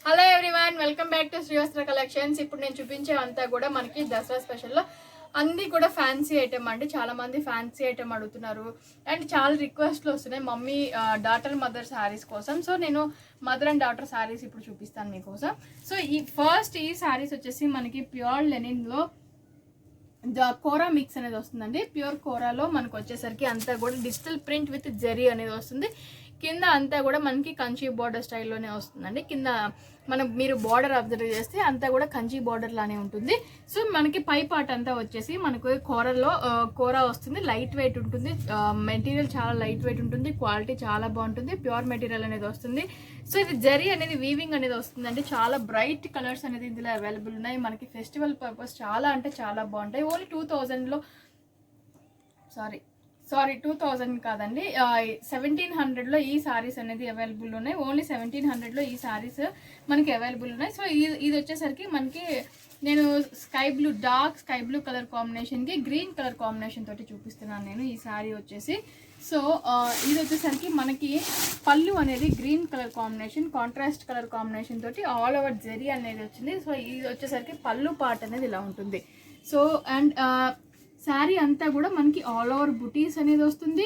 Hello everyone, welcome back to Srivastra collections. ఇప్పుడు నేను చూపించే అంతా కూడా మనకి దసరా స్పెషల్లో అన్నీ కూడా ఫ్యాన్సీ ఐటమ్ అండి. చాలా మంది ఫ్యాన్సీ ఐటమ్ అడుగుతున్నారు అండ్ చాలా రిక్వెస్ట్లు వస్తున్నాయి మమ్మీ డాటర్ మదర్ శారీస్ కోసం. సో నేను మదర్ అండ్ డాటర్ శారీస్ ఇప్పుడు చూపిస్తాను మీకోసం. సో ఈ శారీస్ వచ్చేసి మనకి ప్యూర్ లెనిన్లో కోరా మిక్స్ అనేది వస్తుందండి. ప్యూర్ కోరాలో మనకు వచ్చేసరికి అంతా కూడా డిజిటల్ ప్రింట్ విత్ జెరీ అనేది వస్తుంది. కింద అంతా కూడా మనకి కంచి బార్డర్ స్టైల్లోనే వస్తుందండి. కింద మీరు బార్డర్ అబ్జర్వ్ చేస్తే అంతా కూడా కంచి బార్డర్ లానే ఉంటుంది. సో మనకి పై పార్ట్ అంతా వచ్చేసి మనకు కోరా వస్తుంది. లైట్ వెయిట్ ఉంటుంది, మెటీరియల్ చాలా లైట్ వెయిట్ ఉంటుంది, క్వాలిటీ చాలా బాగుంటుంది, ప్యూర్ మెటీరియల్ అనేది వస్తుంది. సో ఇది జరీ అనేది వీవింగ్ అనేది వస్తుందండి. చాలా బ్రైట్ కలర్స్ అనేది ఇందులో అవైలబుల్ ఉన్నాయి. మనకి ఫెస్టివల్ పర్పస్ చాలా అంటే చాలా బాగుంటాయి. ఓన్లీ 2000లో సారీ 2000 కాదండి, 1700లో ఈ సారీస్ అనేది అవైలబుల్ ఉన్నాయి. ఓన్లీ 1700లో ఈ సారీస్ మనకి అవైలబుల్ ఉన్నాయి. సో ఇది వచ్చేసరికి మనకి నేను డార్క్ స్కై బ్లూ కలర్ కాంబినేషన్కి గ్రీన్ కలర్ కాంబినేషన్ తోటి చూపిస్తున్నాను నేను ఈ సారీ వచ్చేసి. సో ఇది వచ్చేసరికి మనకి పళ్ళు అనేది green colour combination, contrast colour combination తోటి ఆల్ ఓవర్ జెరీ అనేది వచ్చింది. సో ఇది వచ్చేసరికి పళ్ళు పార్ట్ అనేది ఇలా ఉంటుంది. సో అండ్ శారీ అంతా కూడా మనకి ఆల్ ఓవర్ బుటీస్ అనేది వస్తుంది,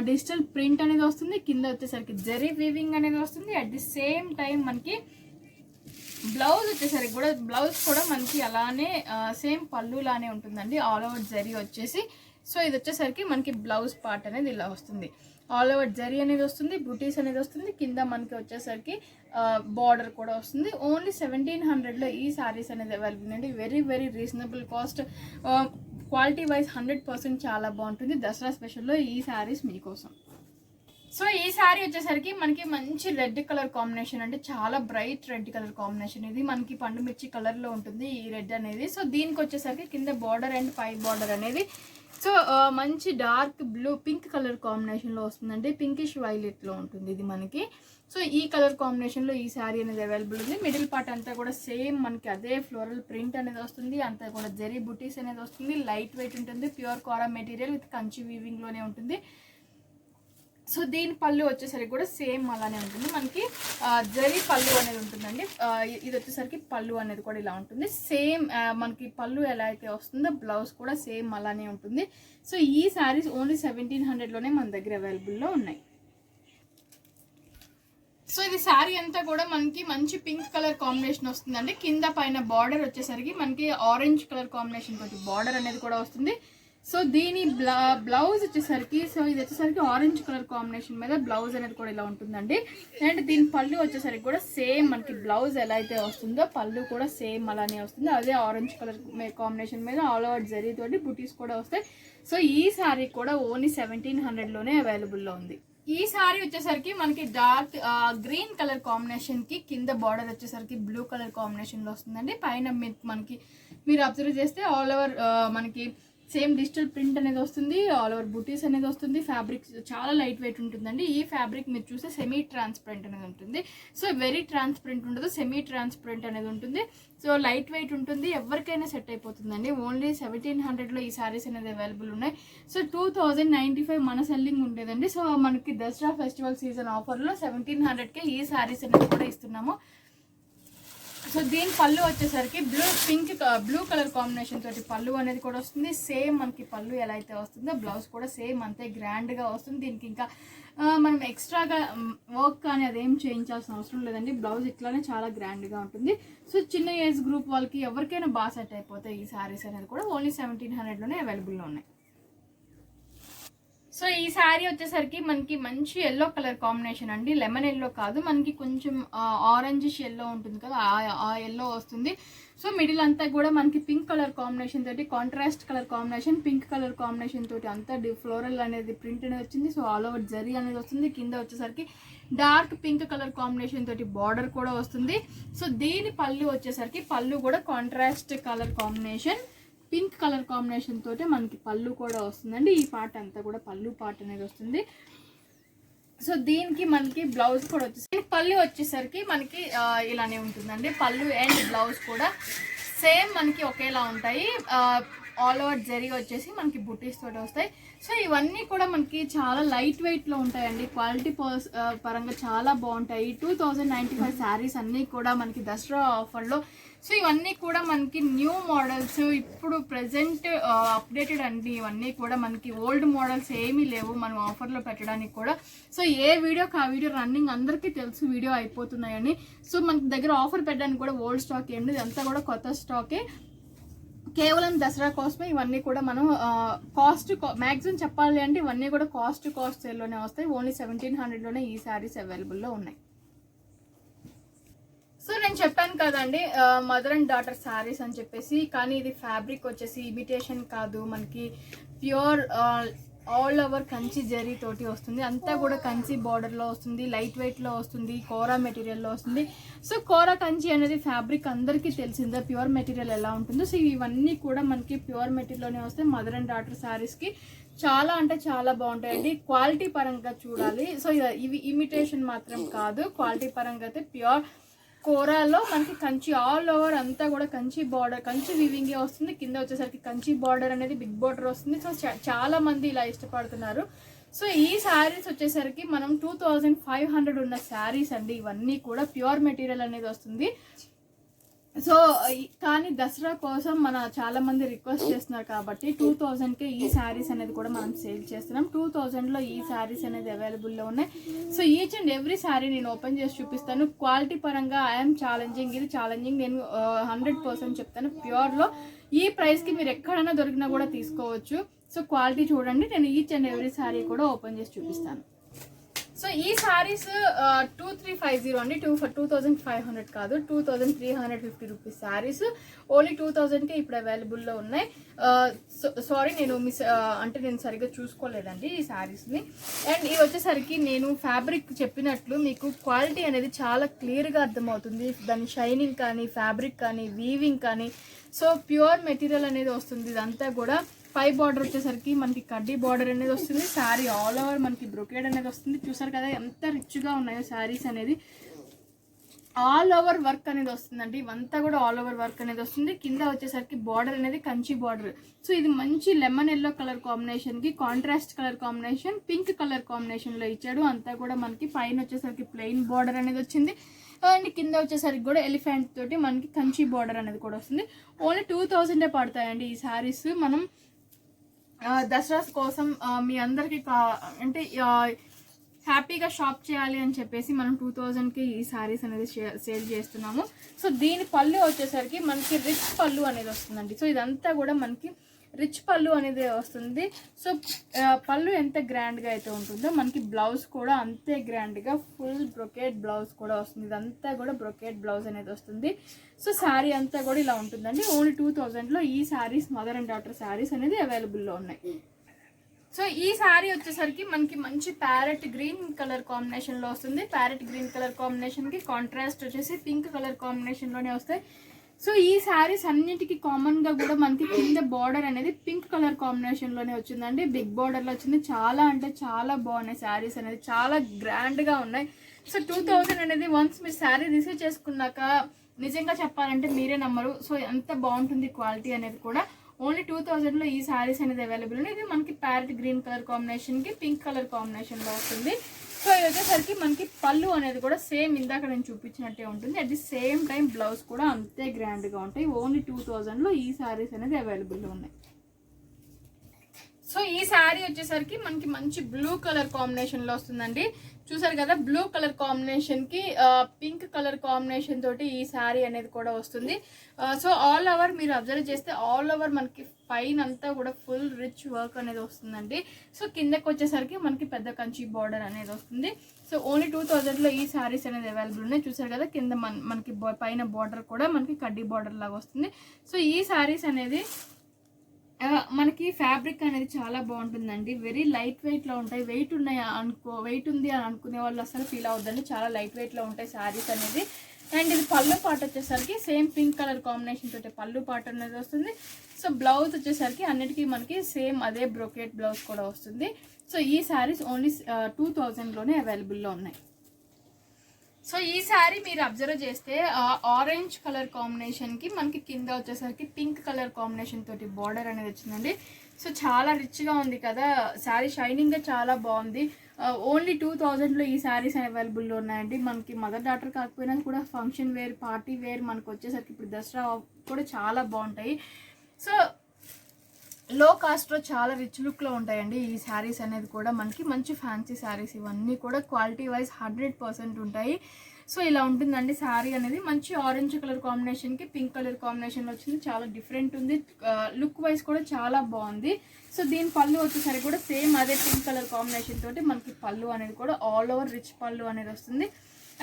డిజిటల్ ప్రింట్ అనేది వస్తుంది. కింద వచ్చేసరికి జెరీ వీవింగ్ అనేది వస్తుంది. అట్ ది సేమ్ టైం మనకి బ్లౌజ్ వచ్చేసరికి కూడా బ్లౌజ్ కూడా మనకి అలానే సేమ్ పళ్ళు లానే ఉంటుందండి, ఆల్ ఓవర్ జెరీ వచ్చేసి. సో ఇది వచ్చేసరికి మనకి బ్లౌజ్ పార్ట్ అనేది ఇలా వస్తుంది. ఆల్ ఓవర్ జరీ అనేది వస్తుంది, బుటీస్ అనేది వస్తుంది. కింద మనకి వచ్చేసరికి బార్డర్ కూడా వస్తుంది. ఓన్లీ 1700లో ఈ శారీస్ అనేది అవైలబుల్ అండి. Very very reasonable cost, quality wise 100% చాలా బాగుంటుంది. దసరా స్పెషల్లో ఈ శారీస్ మీకోసం. సో ఈ శారీ వచ్చేసరికి మనకి మంచి రెడ్ కలర్ కాంబినేషన్ అంటే చాలా బ్రైట్ రెడ్ కలర్ కాంబినేషన్. ఇది మనకి పండు మిర్చి కలర్లో ఉంటుంది ఈ రెడ్ అనేది. సో దీనికి వచ్చేసరికి కింద బార్డర్ అండ్ పై బార్డర్ అనేది సో మంచి డార్క్ బ్లూ పింక్ కలర్ కాంబినేషన్లో వస్తుందండి. పింకిష్ వైలెట్లో ఉంటుంది ఇది మనకి. సో ఈ కలర్ కాంబినేషన్లో ఈ శారీ అనేది అవైలబుల్ ఉంది. మిడిల్ పార్ట్ అంతా కూడా సేమ్ మనకి అదే ఫ్లోరల్ ప్రింట్ అనేది వస్తుంది. అంతా కూడా జెరీ బుటీస్ అనేది వస్తుంది. లైట్ వెయిట్ ఉంటుంది, pure kora material with Kanchi వీవింగ్లోనే ఉంటుంది. సో దీని పళ్ళు వచ్చేసరికి కూడా సేమ్ అలానే ఉంటుంది. మనకి జరీ పళ్ళు అనేది ఉంటుందండి. ఇది వచ్చేసరికి పళ్ళు అనేది కూడా ఇలా ఉంటుంది. సేమ్ మనకి పళ్ళు ఎలా అయితే వస్తుందో బ్లౌజ్ కూడా సేమ్ అలానే ఉంటుంది. సో ఈ శారీస్ ఓన్లీ 1700లోనే మన దగ్గర అవైలబుల్లో ఉన్నాయి. సో ఇది శారీ అంతా కూడా మనకి మంచి పింక్ కలర్ కాంబినేషన్ వస్తుందండి. కింద పైన బార్డర్ వచ్చేసరికి మనకి ఆరెంజ్ కలర్ కాంబినేషన్ తోటి బార్డర్ అనేది కూడా వస్తుంది. సో దీని బ్లౌజ్ వచ్చేసరికి ఇది వచ్చేసరికి ఆరెంజ్ కలర్ కాంబినేషన్ మీద బ్లౌజ్ అనేది కూడా ఇలా ఉంటుందండి. అండ్ దీని పళ్ళు వచ్చేసరికి కూడా సేమ్ మనకి బ్లౌజ్ ఎలా అయితే వస్తుందో పళ్ళు కూడా సేమ్ అలానే వస్తుంది. అదే ఆరెంజ్ కలర్ కాంబినేషన్ మీద ఆల్ ఓవర్ జరీ తోటి బుటీస్ కూడా వస్తాయి. సో ఈ శారీ కూడా ఓన్లీ 1700లోనే అవైలబుల్లో ఉంది. ఈ శారీ వచ్చేసరికి మనకి డార్క్ గ్రీన్ కలర్ కాంబినేషన్ కి కింద బార్డర్ వచ్చేసరికి బ్లూ కలర్ కాంబినేషన్ లో వస్తుందండి. పైన మనకి మీరు అబ్జర్వ్ చేస్తే ఆల్ ఓవర్ మనకి సేమ్ డిజిటల్ ప్రింట్ అనేది వస్తుంది, ఆల్ ఓవర్ బుటీస్ అనేది వస్తుంది. ఫ్యాబ్రిక్ చాలా లైట్ వెయిట్ ఉంటుందండి. ఈ ఫ్యాబ్రిక్ మీరు చూస్తే సెమీ ట్రాన్స్పరెంట్ అనేది ఉంటుంది. సో వెరీ ట్రాన్స్పరెంట్ ఉండదు, సెమీ ట్రాన్స్పరెంట్ అనేది ఉంటుంది. సో లైట్ వెయిట్ ఉంటుంది, ఎవరికైనా సెట్ అయిపోతుందండి. ఓన్లీ 1700లో ఈ శారీస్ అనేది అవైలబుల్ ఉన్నాయి. సో 2095 మన సెల్లింగ్ ఉండేదండి. సో మనకి దసరా ఫెస్టివల్ సీజన్ ఆఫర్లో 1700కే ఈ శారీస్ అనేది కూడా ఇస్తున్నాము. సో దీని పళ్ళు వచ్చేసరికి బ్లూ కలర్ కాంబినేషన్ తోటి పళ్ళు అనేది కూడా వస్తుంది. సేమ్ మనకి పళ్ళు ఎలా అయితే వస్తుందో బ్లౌజ్ కూడా సేమ్ అంతే గ్రాండ్గా వస్తుంది. దీనికి ఇంకా మనం ఎక్స్ట్రాగా వర్క్ కానీ అదేం చేయించాల్సిన అవసరం లేదండి. బ్లౌజ్ ఇట్లానే చాలా గ్రాండ్గా ఉంటుంది. సో చిన్న ఏజ్ గ్రూప్ వాళ్ళకి ఎవరికైనా బాగా సెట్ అయిపోతాయి ఈ శారీస్ అనేది కూడా. ఓన్లీ 1700లోనే అవైలబుల్లో ఉన్నాయి. సో ఈ శారీ వచ్చేసరికి మనకి మంచి ఎల్లో కలర్ కాంబినేషన్ అండి. లెమన్ ఎల్లో కాదు, మనకి కొంచెం ఆరెంజిష్ ఎల్లో ఉంటుంది కదా, ఆ ఎల్లో వస్తుంది. సో మిడిల్ అంతా కూడా మనకి పింక్ కలర్ కాంబినేషన్ తోటి contrast colour combination pink colour combination తోటి అంతా ఫ్లోరల్ అనేది ప్రింట్ అనేది వచ్చింది. సో ఆల్ ఓవర్ జరీ అనేది వస్తుంది. కింద వచ్చేసరికి డార్క్ పింక్ కలర్ కాంబినేషన్ తోటి బార్డర్ కూడా వస్తుంది. సో దీని పళ్ళు వచ్చేసరికి పళ్ళు కూడా contrast colour combination pink colour combination తోటి మనకి పళ్ళు కూడా వస్తుందండి. ఈ పార్ట్ అంతా కూడా పళ్ళు పార్ట్ అనేది వస్తుంది. సో దీనికి మనకి బ్లౌజ్ కూడా వచ్చేసి పళ్ళు వచ్చేసరికి మనకి ఇలానే ఉంటుందండి. పళ్ళు అండ్ బ్లౌజ్ కూడా సేమ్ మనకి ఒకేలా ఉంటాయి. ఆల్ ఓవర్ జరీ వచ్చేసి మనకి బుటీస్ తోటి వస్తాయి. సో ఇవన్నీ కూడా మనకి చాలా లైట్ వెయిట్లో ఉంటాయండి. క్వాలిటీ పరంగా చాలా బాగుంటాయి. 2095 శారీస్ అన్నీ కూడా మనకి దసరా ఆఫర్లో. సో ఇవన్నీ కూడా మనకి న్యూ మోడల్స్, ఇప్పుడు ప్రజెంట్ అప్డేటెడ్ అండి. ఇవన్నీ కూడా మనకి ఓల్డ్ మోడల్స్ ఏమీ లేవు మనం ఆఫర్లో పెట్టడానికి కూడా. సో ఏ వీడియోకి ఆ వీడియో రన్నింగ్ అందరికీ తెలుసు, వీడియో అయిపోతున్నాయని. సో మనకి దగ్గర ఆఫర్ పెట్టడానికి కూడా ఓల్డ్ స్టాక్ ఏంటి, ఇదంతా కూడా కొత్త స్టాకే. కేవలం దసరా కోసమే ఇవన్నీ కూడా మనం కాస్ట్ మ్యాక్సిమం చెప్పాలి అంటే ఇవన్నీ కూడా కాస్ట్ సేల్లోనే వస్తాయి. ఓన్లీ 1700లోనే ఈ శారీస్ అవైలబుల్లో ఉన్నాయి. సో నేను చెప్పాను కదండి మదర్ అండ్ డాటర్ శారీస్ అని చెప్పేసి, కానీ ఇది ఫ్యాబ్రిక్ వచ్చేసి ఇమిటేషన్ కాదు, మనకి pure all over Kanchi zari తోటి వస్తుంది. అంతా కూడా కంచి బార్డర్లో వస్తుంది, లైట్ వెయిట్లో వస్తుంది, కోరా మెటీరియల్లో వస్తుంది. సో కోరా కంచి అనేది ఫ్యాబ్రిక్ అందరికీ తెలిసిందే, ప్యూర్ మెటీరియల్ ఎలా ఉంటుందో. సో ఇవన్నీ కూడా మనకి ప్యూర్ మెటీరియల్లోనే వస్తాయి. మదర్ అండ్ డాటర్ శారీస్కి చాలా అంటే చాలా బాగుంటాయండి. క్వాలిటీ పరంగా చూడాలి. సో ఇవి ఇమిటేషన్ మాత్రం కాదు, క్వాలిటీ పరంగా అయితే ప్యూర్ కోరాలో మనకి కంచి ఆల్ ఓవర్ అంతా కూడా కంచి బార్డర్, కంచి వీవింగే వస్తుంది. కింద వచ్చేసరికి కంచి బార్డర్ అనేది బిగ్ బార్డర్ వస్తుంది. సో చాలా మంది ఇలా ఇష్టపడుతున్నారు. సో ఈ శారీస్ వచ్చేసరికి మనం 2500 ఉన్న శారీస్ అండి. ఇవన్నీ కూడా ప్యూర్ మెటీరియల్ అనేది వస్తుంది. సో కానీ దసరా కోసం మన చాలా మంది రిక్వెస్ట్ చేస్తున్నారు కాబట్టి 2000కే ఈ శారీస్ అనేది కూడా మనం సేల్ చేస్తున్నాం. 2000లో ఈ శారీస్ అనేది అవైలబుల్లో ఉన్నాయి. So each and every sari నేను ఓపెన్ చేసి చూపిస్తాను. క్వాలిటీ పరంగా ఐఎమ్ ఛాలెంజింగ్, ఇది ఛాలెంజింగ్, నేను 100% చెప్తాను. ప్యూర్లో ఈ ప్రైస్కి మీరు ఎక్కడైనా దొరికినా కూడా తీసుకోవచ్చు. సో క్వాలిటీ చూడండి, నేను ఈచ్ అండ్ ఎవ్రీ శారీ కూడా ఓపెన్ చేసి చూపిస్తాను. సో ఈ శారీస్ 2350 అండి, 2500 కాదు, 2350 రూపీస్ శారీస్ ఓన్లీ 2000కే ఇప్పుడు అవైలబుల్లో ఉన్నాయి. సారీ నేను సరిగ్గా చూసుకోలేదండి ఈ శారీస్ని. అండ్ ఇవి వచ్చేసరికి నేను ఫ్యాబ్రిక్ చెప్పినట్లు మీకు క్వాలిటీ అనేది చాలా క్లియర్గా అర్థమవుతుంది. దాని షైనింగ్ కానీ, ఫ్యాబ్రిక్ కానీ, వీవింగ్ కానీ, సో ప్యూర్ మెటీరియల్ అనేది వస్తుంది. ఇదంతా కూడా పై బార్డర్ వచ్చేసరికి మనకి కడ్డీ బార్డర్ అనేది వస్తుంది. శారీ ఆల్ ఓవర్ మనకి బ్రొకేడ్ అనేది వస్తుంది. చూసారు కదా ఎంత రిచ్గా ఉన్నాయో శారీస్ అనేది. ఆల్ ఓవర్ వర్క్ అనేది వస్తుందండి. ఇవంతా కూడా ఆల్ ఓవర్ వర్క్ అనేది వస్తుంది. కింద వచ్చేసరికి బార్డర్ అనేది కంచి బార్డర్. సో ఇది మంచి లెమన్ ఎల్లో కలర్ కాంబినేషన్కి contrast colour combination, pink colour కాంబినేషన్లో ఇచ్చాడు. అంతా కూడా మనకి పైన వచ్చేసరికి ప్లెయిన్ బార్డర్ అనేది వచ్చింది. అండ్ కింద వచ్చేసరికి కూడా ఎలిఫెంట్ తోటి మనకి కంచి బార్డర్ అనేది కూడా వస్తుంది. ఓన్లీ 2000 పడతాయండి ఈ శారీస్. మనం దసరా కోసం మీ అందరికీ అంటే హ్యాపీగా షాప్ చేయాలి అని చెప్పేసి మనం 2000కి ఈ శారీస్ అనేది సేల్ చేస్తున్నాము. సో దీని పళ్ళు వచ్చేసరికి మనకి రిచ్ పళ్ళు అనేది వస్తుందండి. సో ఇదంతా కూడా మనకి రిచ్ పళ్ళు అనేది వస్తుంది. సో పళ్ళు ఎంత గ్రాండ్గా అయితే ఉంటుందో మనకి బ్లౌజ్ కూడా అంతే గ్రాండ్గా ఫుల్ బ్రొకేట్ బ్లౌజ్ కూడా వస్తుంది. ఇదంతా కూడా బ్రొకేట్ బ్లౌజ్ అనేది వస్తుంది. సో శారీ అంతా కూడా ఇలా ఉంటుందండి. ఓన్లీ 2000లో ఈ saris mother and daughter saris అనేది అవైలబుల్లో ఉన్నాయి. సో ఈ శారీ వచ్చేసరికి మనకి మంచి ప్యారెట్ గ్రీన్ కలర్ కాంబినేషన్లో వస్తుంది. ప్యారెట్ గ్రీన్ కలర్ కాంబినేషన్కి కాంట్రాస్ట్ వచ్చేసి పింక్ కలర్ కాంబినేషన్లోనే వస్తాయి. సో ఈ శారీస్ అన్నిటికీ కామన్గా కూడా మనకి కింద బార్డర్ అనేది పింక్ కలర్ కాంబినేషన్లోనే వచ్చిందండి. బిగ్ బార్డర్లో వచ్చింది. చాలా అంటే చాలా బాగున్నాయి శారీస్ అనేది, చాలా గ్రాండ్గా ఉన్నాయి. సో 2000 అనేది వన్స్ మీరు శారీ రిసీవ్ చేసుకున్నాక నిజంగా చెప్పాలంటే మీరే నమ్మరు. సో ఎంత బాగుంటుంది క్వాలిటీ అనేది కూడా. ఓన్లీ 2000లో ఈ శారీస్ అనేది అవైలబుల్ ఉంది. ఇది మనకి ప్యారెట్ గ్రీన్ కలర్ కాంబినేషన్కి పింక్ కలర్ కాంబినేషన్లో వస్తుంది. సో ఇది వచ్చేసరికి మనకి పళ్ళు అనేది కూడా సేమ్ ఇందాక నేను చూపించినట్టే ఉంటుంది. At the same time blouse కూడా అంతే గ్రాండ్గా ఉంటాయి. ఓన్లీ 2000లో ఈ శారీస్ అనేది అవైలబుల్లో ఉన్నాయి. సో ఈ శారీ వచ్చేసరికి మనకి మంచి బ్లూ కలర్ కాంబినేషన్లో వస్తుందండి. చూసారు కదా బ్లూ కలర్ కాంబినేషన్కి పింక్ కలర్ కాంబినేషన్ తోటి ఈ శారీ అనేది కూడా వస్తుంది. సో ఆల్ ఓవర్ మీరు అబ్జర్వ్ చేస్తే ఆల్ ఓవర్ మనకి పైన అంతా కూడా ఫుల్ రిచ్ వర్క్ అనేది వస్తుందండి. సో కిందకి వచ్చేసరికి మనకి పెద్ద కంచి బార్డర్ అనేది వస్తుంది. సో ఓన్లీ 2000లో ఈ శారీస్ అనేది అవైలబుల్ ఉన్నాయి. చూసారు కదా కింద మనకి పైన బార్డర్ కూడా మనకి కడ్డీ బార్డర్ లాగా వస్తుంది. సో ఈ శారీస్ అనేది మనకి ఫ్యాబ్రిక్ అనేది చాలా బాగుంటుందండి. వెరీ లైట్ వెయిట్లో ఉంటాయి. వెయిట్ ఉంది అని అనుకునే వాళ్ళు అసలు ఫీల్ అవుద్దండి. చాలా లైట్ వెయిట్లో ఉంటాయి శారీస్ అనేది. అండ్ ఇది పళ్ళు పాట వచ్చేసరికి సేమ్ పింక్ కలర్ కాంబినేషన్ తోటి పళ్ళు పాట అనేది వస్తుంది. సో బ్లౌజ్ వచ్చేసరికి అన్నిటికీ మనకి సేమ్ అదే బ్రొకేట్ బ్లౌజ్ కూడా వస్తుంది. సో ఈ శారీస్ ఓన్లీ 2000లోనే అవైలబుల్లో ఉన్నాయి. సో ఈ శారీ మీరు అబ్జర్వ్ చేస్తే ఆరెంజ్ కలర్ కాంబినేషన్కి మనకి కింద వచ్చేసరికి పింక్ కలర్ కాంబినేషన్ తోటి బార్డర్ అనేది వచ్చిందండి. సో చాలా రిచ్గా ఉంది కదా, శారీ షైనింగ్గా చాలా బాగుంది. ఓన్లీ 2000లో ఈ శారీస్ అవైలబుల్లో ఉన్నాయండి. మనకి మదర్ డాటర్ కాకపోయినా కూడా ఫంక్షన్ వేర్, పార్టీ వేర్ మనకు వచ్చేసరికి ఇప్పుడు దసరా కూడా చాలా బాగుంటాయి. సో లో కాస్ట్లో చాలా రిచ్ లుక్లో ఉంటాయండి ఈ శారీస్ అనేది కూడా. మనకి మంచి ఫ్యాన్సీ శారీస్ ఇవన్నీ కూడా క్వాలిటీ వైజ్ 100% ఉంటాయి. సో ఇలా ఉంటుందండి శారీ అనేది. మంచి ఆరెంజ్ కలర్ కాంబినేషన్కి పింక్ కలర్ కాంబినేషన్లో వచ్చింది, చాలా డిఫరెంట్ ఉంది. లుక్ వైజ్ కూడా చాలా బాగుంది. సో దీని పళ్ళు వచ్చేసరికి కూడా సేమ్ అదే పింక్ కలర్ కాంబినేషన్ తోటి మనకి పళ్ళు అనేది కూడా ఆల్ ఓవర్ రిచ్ పళ్ళు అనేది వస్తుంది.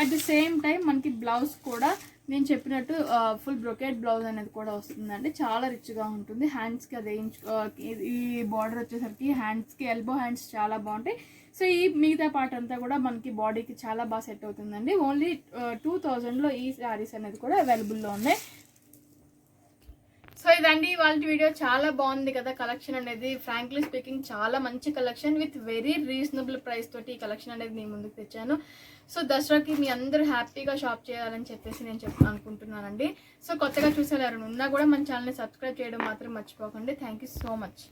అట్ ది సేమ్ టైం మనకి బ్లౌజ్ కూడా నేను చెప్పినట్టు ఫుల్ బ్రొకేట్ బ్లౌజ్ అనేది కూడా వస్తుందండి. చాలా రిచ్గా ఉంటుంది. హ్యాండ్స్కి అదే ఈ బార్డర్ వచ్చేసరికి హ్యాండ్స్కి ఎల్బో హ్యాండ్స్ చాలా బాగుంటాయి. సో ఈ మిగతా పార్ట్ అంతా కూడా మనకి బాడీకి చాలా బాగా సెట్ అవుతుందండి. ఓన్లీ 2000లో ఈ శారీస్ అనేది కూడా అవైలబుల్లో ఉన్నాయి. సో ఇదండి వాళ్ళ వీడియో. చాలా బాగుంది కదా కలెక్షన్ అనేది. ఫ్రాంక్లీ స్పీకింగ్ చాలా మంచి collection with very reasonable price తోటి ఈ కలెక్షన్ అనేది మీ ముందుకు తెచ్చాను. సో దసరాకి మీ అందరూ హ్యాపీగా షాప్ చేయాలని చెప్పేసి నేను అనుకుంటున్నానండి. సో కొత్తగా చూసేవారు ఉన్నా కూడా మన ఛానల్ని సబ్స్క్రైబ్ చేయడం మాత్రం మర్చిపోకండి. Thank you so much.